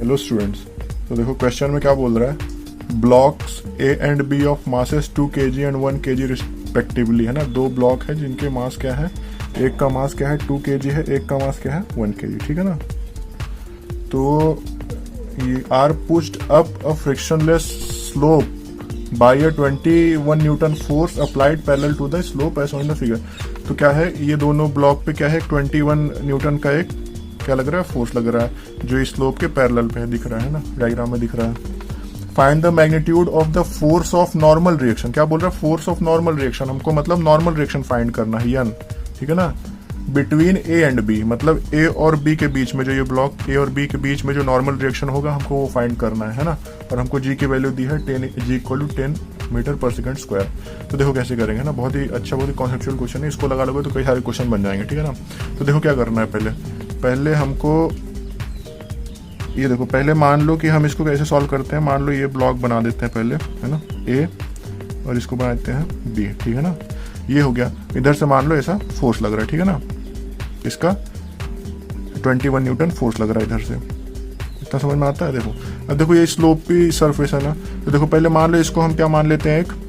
Hello students, तो देखो question में क्या बोल रहा है, blocks A and B of masses 2 kg and 1 kg respectively, है ना। दो ब्लॉक है जिनके मास क्या है, एक का मास क्या है 2 kg है, एक का मास क्या है 1 kg, ठीक है ना। तो ये are pushed up a frictionless slope by a 21 newton force applied parallel to the slope as in the figure. तो क्या है, ये दोनों ब्लॉक पे क्या है, 21 न्यूटन का एक क्या लग रहा है, फोर्स लग रहा है, जो इस स्लोप के पैरेलल पे दिख रहा है ना, डायग्राम में दिख रहा है। Find the magnitude of the force of normal reaction. क्या बोल रहा है, फोर्स ऑफ नॉर्मल रिएक्शन, हमको मतलब नॉर्मल रिएक्शन फाइंड करना है, यन, ठीक है ना। बिटवीन ए एंड बी, मतलब ए और बी के बीच में, जो ये ब्लॉक ए और बी के बीच में जो नॉर्मल रिएक्शन होगा हमको वो फाइंड करना है ना। और हमको जी की वैल्यू दी है 10 मीटर पर सेकंड स्क्वायर। तो देखो कैसे करेंगे ना, बहुत ही अच्छा, बहुत ही कॉन्सेप्चुअल क्वेश्चन है, इसको लगा लोगे तो कई सारे क्वेश्चन बन जाएंगे, ठीक है ना। तो देखो क्या करना है, पहले हमको ये देखो, पहले मान लो कि हम इसको कैसे सॉल्व करते हैं। मान लो ये ब्लॉक बना देते हैं पहले, है ना, ए, और इसको बना देते हैं बी, ठीक है ना। ये हो गया, इधर से मान लो ऐसा फोर्स लग रहा है, ठीक है ना, इसका 21 न्यूटन फोर्स लग रहा है इधर से। इतना समझ में आता है। देखो अब देखो, ये स्लोपी सरफेस है ना, तो देखो पहले मान लो इसको हम क्या मान लेते हैं, एक,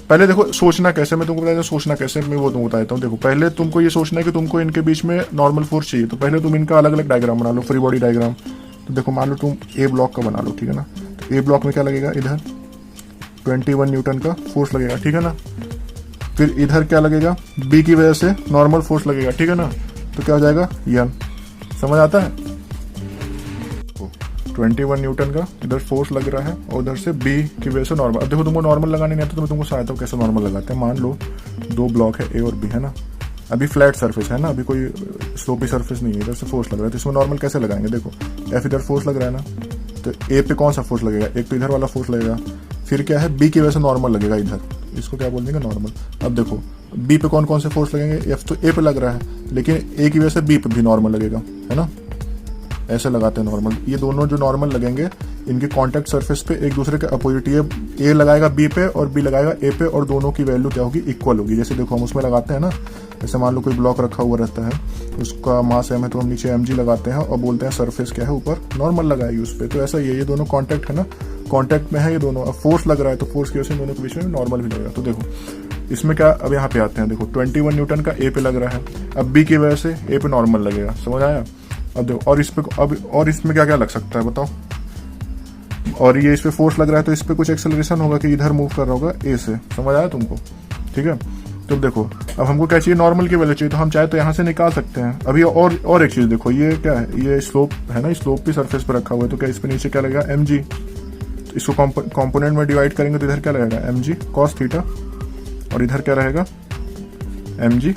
पहले देखो सोचना कैसे, मैं तुमको बताता हूँ सोचना कैसे, मैं वो तुमको बताता हूँ। देखो पहले तुमको ये सोचना है कि तुमको इनके बीच में नॉर्मल फोर्स चाहिए, तो पहले तुम इनका अलग अलग डायग्राम बना लो, फ्री बॉडी डायग्राम। तो देखो मान लो तुम ए ब्लॉक का बना लो, ठीक है ना। तो ए ब्लॉक में क्या लगेगा, इधर 21 न्यूटन का फोर्स लगेगा, ठीक है ना। फिर इधर क्या लगेगा, बी की वजह से नॉर्मल फोर्स लगेगा, ठीक है ना। तो क्या हो जाएगा, यन, समझ आता है। 21 न्यूटन का इधर फोर्स लग रहा है और उधर से बी की वजह से नॉर्मल। अब देखो तुमको नॉर्मल लगाने नहीं आता तो मैं तुमको सहायता हूँ कैसे नॉर्मल लगाते हैं। मान लो दो ब्लॉक है ए और बी, है ना, अभी फ्लैट सरफेस है ना, अभी कोई स्लोपी सरफेस नहीं है, इधर से फोर्स लग रहा है, तो इसमें नॉर्मल कैसे लगाएंगे। देखो एफ इधर फोर्स लग रहा है ना, तो ए पे कौन सा फोर्स लगेगा, एक तो इधर वाला फोर्स लगेगा, फिर क्या है बी की वजह से नॉर्मल लगेगा इधर, इसको क्या बोल देंगे, नॉर्मल। अब देखो बी पे कौन कौन से फोर्स लगेंगे, एफ तो ए पे लग रहा है, लेकिन ए की वजह से बी पे भी नॉर्मल लगेगा, है ना, ऐसे लगाते हैं नॉर्मल। ये दोनों जो नॉर्मल लगेंगे इनके कांटेक्ट सरफेस पे एक दूसरे के अपोजिट, ये ए लगाएगा बी पे और बी लगाएगा ए पे, और दोनों की वैल्यू क्या होगी, इक्वल होगी। जैसे देखो हम उसमें लगाते हैं ना, जैसे मान लो कोई ब्लॉक रखा हुआ रहता है, उसका मास एम है, तो हम नीचे एम जी लगाते हैं और बोलते हैं सरफेस क्या है, ऊपर नॉर्मल लगाएगी उस पर। तो ऐसा ये दोनों कॉन्टैक्ट है ना, कॉन्टैक्ट में है ये दोनों। अब फोर्स लग रहा है तो फोर्स की वजह से दोनों के बीच में नॉर्मल भी लगेगा। तो देखो इसमें क्या, अब यहाँ पे आते हैं, देखो 21 न्यूटन का ए पे लग रहा है, अब बी की वजह से ए पे नॉर्मल लगेगा, समझ आया। अब देखो और इस पे, अब और इसमें क्या क्या लग सकता है बताओ। और ये इस पे फोर्स लग रहा है तो इस पे कुछ एक्सेलरेशन होगा कि इधर मूव कर रहा होगा ए से, समझ आया तुमको, ठीक है। तो देखो अब हमको क्या चाहिए, नॉर्मल की वैल्यू चाहिए, तो हम चाहे तो यहाँ से निकाल सकते हैं। अभी और एक चीज देखो, ये क्या है, ये स्लोप है ना, स्लोप भी सरफेस पर रखा हुआ है, तो क्या इस पे नीचे क्या लगेगा, एम जी। तो इसको कॉम्पोनेंट में डिवाइड करेंगे तो इधर क्या लगेगा, एम जी कॉस थीटा, और इधर क्या रहेगा, एम जी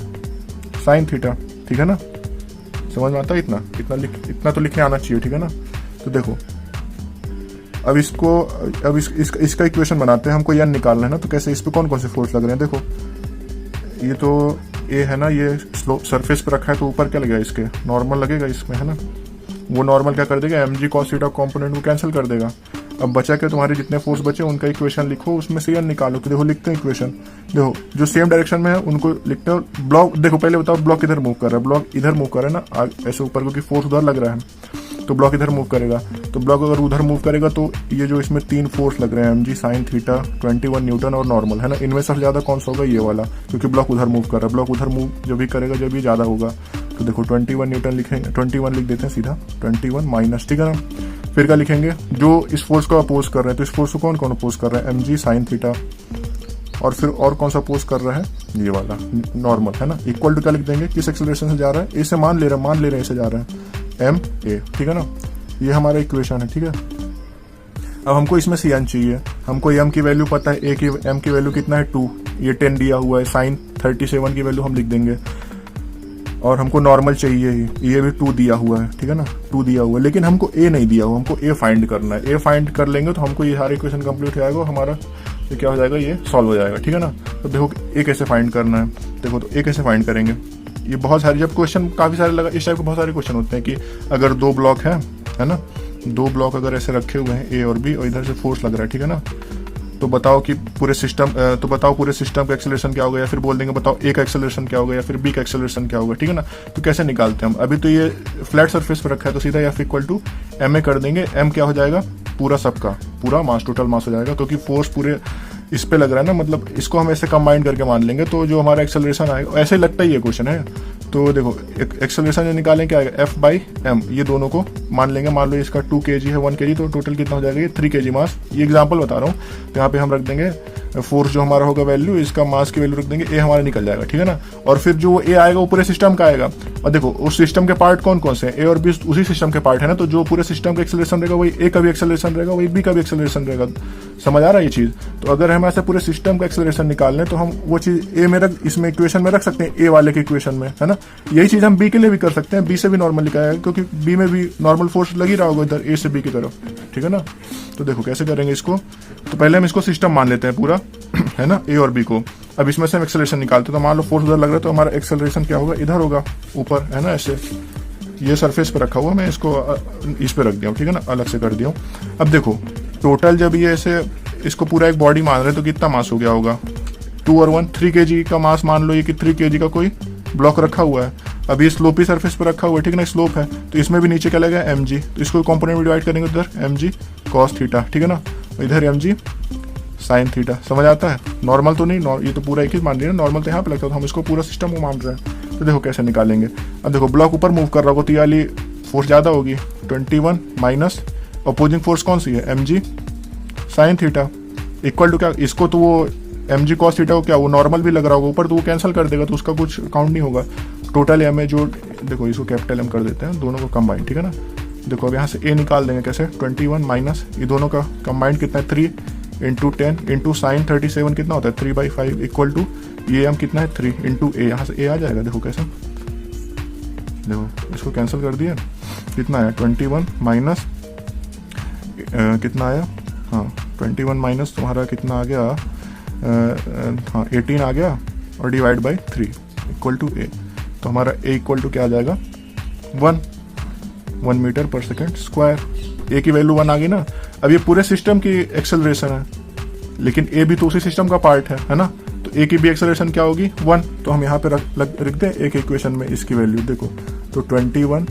साइन थीटा, ठीक है ना। समझ में आता है, इतना तो लिखने आना चाहिए, ठीक है ना। तो देखो अब इसको, अब इसका इक्वेशन बनाते हैं, हमको यन निकालना है ना। तो कैसे, इस पे कौन कौन से फोर्स लग रहे हैं, देखो ये तो ए है ना, ये स्लोप सरफेस पे रखा है, तो ऊपर क्या लगेगा, इसके नॉर्मल लगेगा इसमें, है ना। वो नॉर्मल क्या कर देगा, M G cos theta component को कैंसिल कर देगा। अब बचा के तुम्हारे जितने फोर्स बचे उनका इक्वेशन लिखो, उसमें से यन निकालो। तो देखो लिखते हैं इक्वेशन, देखो जो सेम डायरेक्शन में है उनको लिखते हो। ब्लॉक देखो पहले बताओ, ब्लॉक इधर मूव कर रहा है, ब्लॉक इधर मूव कर रहा है ना, ऐसे ऊपर, क्योंकि फोर्स उधर लग रहा है, तो ब्लॉक इधर मूव करेगा। तो ब्लॉक अगर उधर मूव करेगा तो ये जो इसमें 3 फोर्स लग रहे हैं, M G sine theta 21 newton और नॉर्मल, है ना, इनमें सबसे ज्यादा कौन सा होगा, ये वाला, क्योंकि ब्लॉक उधर मूव कर रहा है। ब्लॉक उधर मूव जब भी करेगा जब भी ज्यादा होगा। तो देखो 21 न्यूटन लिखेंगे, 21 लिख देते हैं सीधा, 21 माइनस, ठीक है ना। फिर क्या लिखेंगे, जो इस फोर्स को अपोज कर रहे हैं, तो इस फोर्स को कौन कौन अपोज कर रहा है, एम जी साइन थीटा, और फिर और कौन सा अपोज कर रहा है, ये वाला नॉर्मल, है ना। इक्वल टू क्या लिख देंगे, किस एक्सेलरेशन से जा रहा है, ए से मान ले रहे हैं ऐसे जा रहा है, एम ए, ठीक है ना। ये हमारा इक्वेशन है, ठीक है। अब हमको इसमें सी एन चाहिए, हमको एम की वैल्यू पता है, ए की एम की वैल्यू कितना है 2, ये 10 दिया हुआ है, साइन 37 की वैल्यू हम लिख देंगे, और हमको नॉर्मल चाहिए ही, ये भी 2 दिया हुआ है, ठीक है ना, 2 दिया हुआ है, लेकिन हमको ए नहीं दिया हुआ, हमको ए फाइंड करना है। ए फाइंड कर लेंगे तो हमको ये सारा इक्वेशन कंप्लीट हो जाएगा, हमारा ये क्या हो जाएगा, ये सॉल्व हो जाएगा, ठीक है ना। तो देखो ए कैसे फाइंड करना है, देखो तो ए कैसे फाइंड करेंगे, ये बहुत सारे, जब क्वेश्चन काफी सारे लगा, इस टाइप के बहुत सारे क्वेश्चन होते हैं कि अगर 2 ब्लॉक है ना, 2 ब्लॉक अगर ऐसे रखे हुए हैं ए और बी, और इधर से फोर्स लग रहा है, ठीक है ना, तो बताओ कि पूरे सिस्टम का एक्सेलरेशन क्या होगा, या फिर बोल देंगे बताओ ए का एक्सेलरेशन क्या होगा या फिर बी का एक्सेलरेशन क्या होगा, ठीक है ना। तो कैसे निकालते हैं हम, अभी तो ये फ्लैट सरफेस पर रखा है तो सीधा F equal to M A कर देंगे। एम क्या हो जाएगा, पूरा सबका पूरा मास, टोटल मास हो जाएगा, क्योंकि फोर्स पूरे इस पे लग रहा है ना, मतलब इसको हम ऐसे कंबाइन करके मान लेंगे तो जो हमारा एक्सेलरेशन आएगा, ऐसे लगता ही ये क्वेश्चन है। तो देखो एक्सेलरेशन जो निकालें क्या आएगा, एफ बाई एम, ये दोनों को मान लेंगे। मान लो इसका 2 kg है 1 kg, तो टोटल कितना हो जाएगा, ये 3 kg मास। ये एग्जांपल बता रहा हूँ, तो यहाँ पे हम रख देंगे फोर्स जो हमारा होगा वैल्यू, इसका मास की वैल्यू रख देंगे, ए हमारा निकल जाएगा, ठीक है ना। और फिर जो ए आएगा वो पूरे सिस्टम का आएगा। और देखो उस सिस्टम के पार्ट कौन कौन से हैं, ए और बी उसी सिस्टम के पार्ट है ना, तो जो पूरे सिस्टम का एक्सेलरेशन रहेगा वही ए का भी एक्सेलरेशन रहेगा, वही बी का भी एक्सेलरेशन रहेगा। समझ आ रहा है ये चीज। तो अगर हम ऐसे पूरे सिस्टम का एक्सेलरेशन निकाल लें तो हम वो चीज ए में इसमें इक्वेशन में रख सकते हैं, ए वाले के इक्वेशन में, है ना। यही चीज हम बी के लिए भी कर सकते हैं, बी से भी नॉर्मल लिखाया है, क्योंकि बी में भी नॉर्मल फोर्स लग ही रहा होगा इधर ए से बी की तरफ, ठीक है ना। तो देखो कैसे करेंगे इसको, तो पहले हम इसको सिस्टम मान लेते हैं पूरा, है ना, ए और बी को। अब इसमें से हम एक्सेलरेशन निकालते हैं, तो मान लो फोर्स उधर लग रहा है तो हमारा एक्सेलरेशन क्या होगा, इधर होगा ऊपर, है ना। ऐसे ये सरफेस पे रखा हुआ, मैं इसको इस पे रख दिया हूँ, ठीक है ना, अलग से कर दिया हूँ। अब देखो टोटल जब ये ऐसे इसको पूरा एक बॉडी मान रहे हैं तो कितना मास हो गया होगा, 2 और 1 3 kg का मास मान लो, ये कि 3 kg का कोई ब्लॉक रखा हुआ है। अब ये स्लोपी सरफेस पर रखा हुआ है, ठीक है ना, स्लोप है, तो इसमें भी नीचे क्या लगेगा mg, तो इसको कंपोनेंट में डिवाइड करेंगे, उधर mg cos थीटा, ठीक है ना, इधर mg sin थीटा। समझ आता है, नॉर्मल तो नहीं, ये तो पूरा एक ही मान लिया, नॉर्मल तो यहाँ पे लगता है, तो हम इसको पूरा सिस्टम को मान रहे हैं। तो देखो कैसे निकालेंगे। अब देखो ब्लॉक ऊपर मूव कर रहा होगा तो ये वाली फोर्स ज्यादा होगी, 21 माइनस अपोजिंग फोर्स कौन सी है, mg sin theta equal to क्या, इसको तो वो mg cos थीटा को क्या वो नॉर्मल भी लग रहा होगा ऊपर, तो वो कैंसिल कर देगा, तो उसका कुछ काउंट नहीं होगा। टोटल एम है जो, देखो इसको कैपिटल एम कर देते हैं, दोनों को कंबाइन, ठीक है ना। देखो अब यहाँ से ए निकाल देंगे कैसे, 21 माइनस ये दोनों का कंबाइंड कितना है, 3 इंटू 10 इंटू साइन 37 कितना होता है, 3/5 इक्वल टू ये एम कितना है, 3 इंटू ए, यहाँ से ए आ जाएगा। देखो कैसे, देखो इसको कैंसिल कर दिया, कितना है 21 माइनस कितना आया, हाँ 21 माइनस तुम्हारा कितना आ गया, हाँ 18 आ गया, और डिवाइड बाई 3 इक्वल टू ए। तो हमारा ए इक्वल टू क्या आ जाएगा, 1 मीटर पर सेकेंड स्क्वायर। ए की वैल्यू 1 आ गई ना। अब ये पूरे सिस्टम की एक्सेलरेशन है, लेकिन ए भी तो उसी सिस्टम का पार्ट है ना। तो ए की भी एक्सेलरेशन क्या होगी, 1। तो हम यहाँ पे रख दें एक इक्वेशन में इसकी वैल्यू, देखो तो 21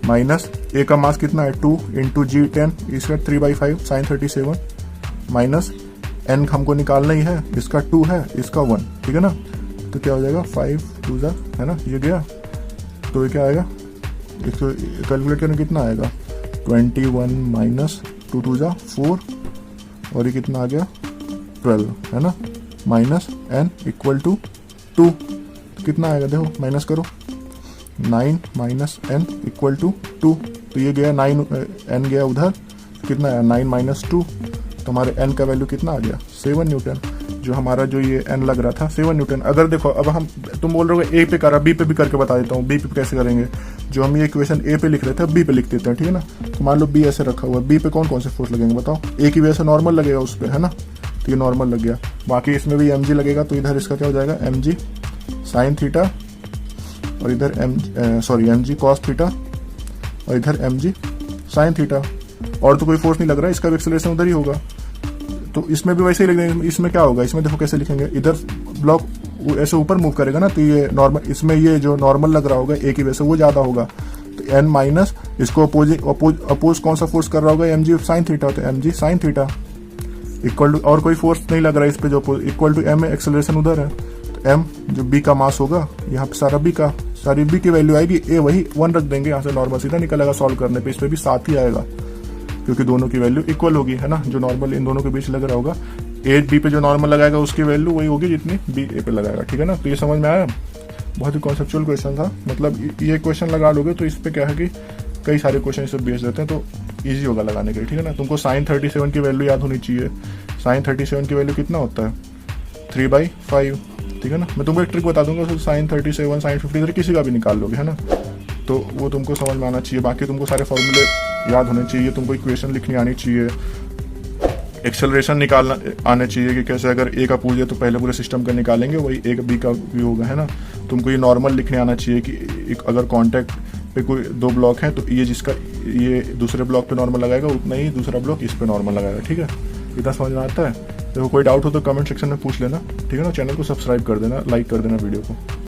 माइनस ए का मास कितना है 2 इंटू जी 10, इसका 3/5 साइन 37 माइनस एन हमको निकालना ही है, इसका 2 है इसका 1, ठीक है ना। तो क्या हो जाएगा 5 2 है ना, ये गया। तो ये क्या आएगा, इसको कैलकुलेट करने कितना आएगा, 21 माइनस 2 2 4, और ये कितना आ गया 12, है ना, माइनस एन इक्वल टू 2। कितना आएगा देखो, माइनस करो, 9 माइनस एन इक्वल टू 2। तो ये गया 9, एन गया उधर, कितना आया 9 माइनस 2, तो हमारे एन का वैल्यू कितना आ गया 7 न्यूटन। जो हमारा जो ये एन लग रहा था 7 न्यूटन। अगर देखो अब हम, तुम बोल रहे हो ए पे करा, बी पे भी करके बता देता हूँ, बी पे कैसे करेंगे। जो हम ये इक्वेशन ए पे लिख रहे थे बी पे लिख देते हैं, ठीक है ना। तो मान लो बी ऐसे रखा हुआ है, बी पे कौन कौन से फोर्स लगेंगे बताओ, ए की वजह से नॉर्मल लगेगा उस पर, है ना, तो ये नॉर्मल लग गया। बाकी इसमें भी mg लगेगा, तो इधर इसका क्या हो जाएगा mg साइन थीटा, और इधर mg cos थीटा, और इधर mg साइन थीटा। और तो कोई फोर्स नहीं लग रहा है, इसका भी एक्सेलरेशन उधर ही होगा, तो इसमें भी वैसे ही लिख देंगे। इसमें क्या होगा, इसमें देखो कैसे लिखेंगे, इधर ब्लॉक ऐसे ऊपर मूव करेगा ना, तो ये नॉर्मल, इसमें ये जो नॉर्मल लग रहा होगा ए की वजह से वो ज्यादा होगा, तो एन माइनस इसको अपोज कौन सा फोर्स कर रहा होगा, mg साइन थीटा, तो mg sine theta equal to, और कोई फोर्स नहीं लग रहा है इस पे, जो इक्वल टू एम एक्सेलरेशन उधर है, तो एम जो बी का मास होगा, यहाँ पे सारा बी का, सारी बी की वैल्यू आएगी, ए वही 1 रख देंगे, यहाँ से नॉर्मल सीधा निकलेगा सॉल्व करने पे, इस पे भी 7 ही आएगा, क्योंकि दोनों की वैल्यू इक्वल होगी, है ना। जो नॉर्मल इन दोनों के बीच लग रहा होगा, ए बी पे जो नॉर्मल लगाएगा उसकी वैल्यू वही होगी जितनी बी ए पे लगाएगा, ठीक है ना। तो ये समझ में आया, बहुत ही कॉन्सेप्चुअल क्वेश्चन था। मतलब ये क्वेश्चन लगा लोगे तो इस पे क्या है कि कई सारे क्वेश्चन इसे बेच देते हैं, तो ईजी होगा लगाने के लिए, ठीक है ना। तुमको साइन 37 की वैल्यू याद होनी चाहिए। साइन 37 की वैल्यू कितना होता है 3/5, ठीक है ना। मैं तुमको एक ट्रिक बता दूंगा, तो साइन 37 साइन 50 किसी का भी निकाल लोगे, है ना, तो वो तुमको समझ में आना चाहिए। बाकी तुमको सारे फॉर्मूले याद होने चाहिए, तुमको इक्वेशन लिखनी आनी चाहिए, एक्सेलरेशन निकालना आना चाहिए कि कैसे अगर ए का पूछे तो पहले पूरे सिस्टम का निकालेंगे, वही ए का बी का भी होगा, है ना। तुमको ये नॉर्मल लिखने आना चाहिए कि एक अगर कॉन्टैक्ट पे कोई 2 ब्लॉक है तो ये जिसका ये दूसरे ब्लॉक पे नॉर्मल लगाएगा उतना ही दूसरा ब्लॉक इस पे नॉर्मल लगाएगा, ठीक है। इतना समझ में आता है। देखो कोई डाउट हो तो कमेंट सेक्शन में पूछ लेना, ठीक है ना। चैनल को सब्सक्राइब कर देना, लाइक कर देना वीडियो को।